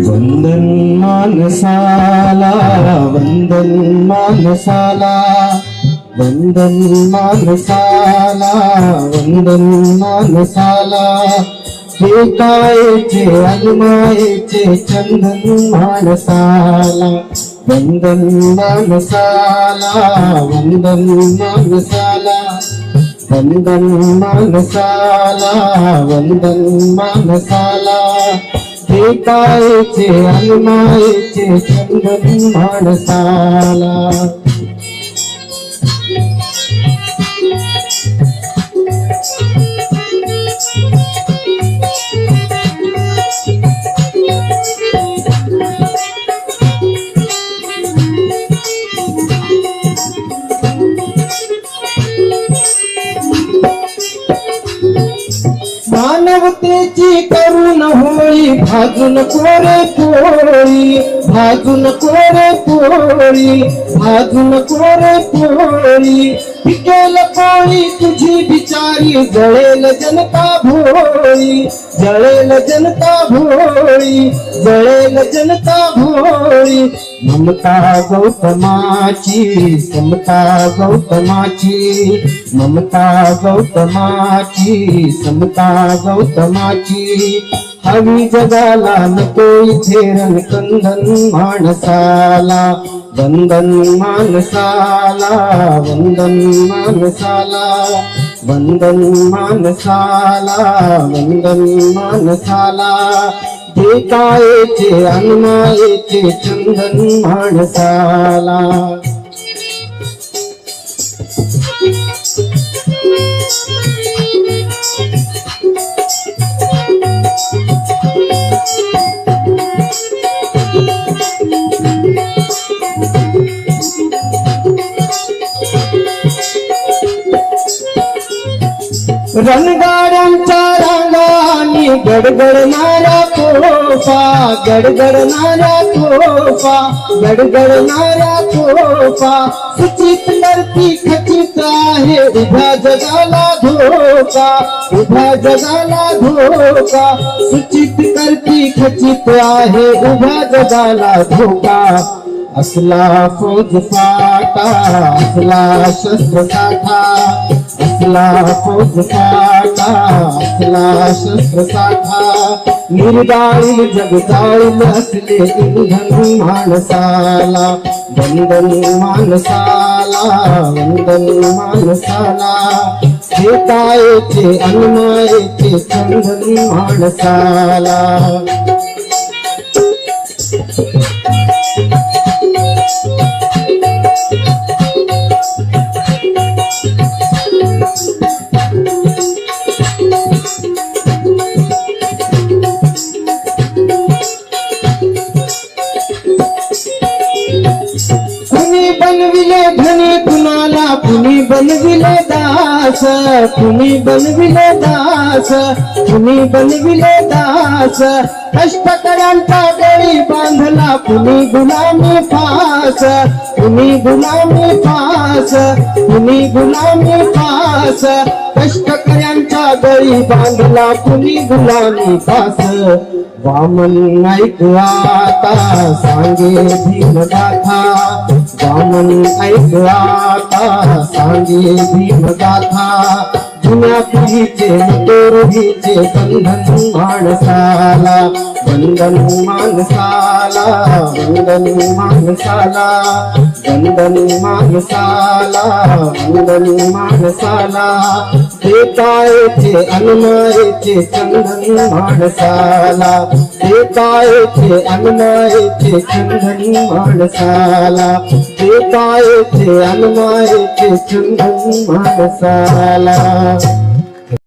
वंदन मानसाला वंदन मानसाला वंदन मानसाला वंदन मानसाला एकायचे अनुमायचे चंदन मानसाला वंदन मानसाला वंदन मानसाला वंदन मानसाला वंदन मानसाला एकायचे अनुमायचे चंदन मानसाला मानवतेची करून होळी भाजून कोरे पोळी भाजून कोरे पोळी भाजून कोरे पोळी पिकेल पोळी तुझी बिचारी जळेल जनता भोळी जळेल जनता भोळी जळेल जनता भोळी ममता गौतमाची समता गौतमाची ममता गौतमाची समता गौतमाची हवी जगाला नको इथे रणकंदन माणसाला वंदन मानसाला वंदन मानसाला वंदन मानसाला वंदन मानसाला एकायचे अनुमायचे चंदन मानसाला रणगाड्यांच्या रांगांनी गडगडणाऱ्या तोफा गडगडणाऱ्या तोफा गडगडणाऱ्या तोफा सूचित करती खचित आहे उभ्या जगाला धोका उभ्या जगाला धोका सूचित करती खचित आहे उभ्या जगाला धोका असला फौज फाटा असला शस्त्र साठा असला फौज फाटा असला शस्त्र साठा निर्दाळी जग जाळील असले इंधन माणसाला वंदन मानसाला वंदन मानसाला एकायचे अनुमायचे चंदन माणसाला कुणी बनविले धनी कुणाला कुणी बनविले दास कुणी बनविले दास कुणी बनविले दास कष्टकऱ्यांचा गळी बांधला कुणी गुलामी फास कुणी गुलामी फास कुणी गुलामी फास कष्टकऱ्यांचा गळी बांधला कुणी गुलामी फास वामन ऐक आता सांगे भीमगाथा वामन ऐक आता सांगे भीमगाथा जुन्या पिढीचे तोरहीचे बंधन माणसाला वंदन मानसाला वंदन मानसाला वंदन मानसाला वंदन मानसाला एकायचे अनुमायचे चंदन माणसाला एकायचे अनुमायचे चंदन माणसाला एकायचे अनुमायचे चंदन माणसाला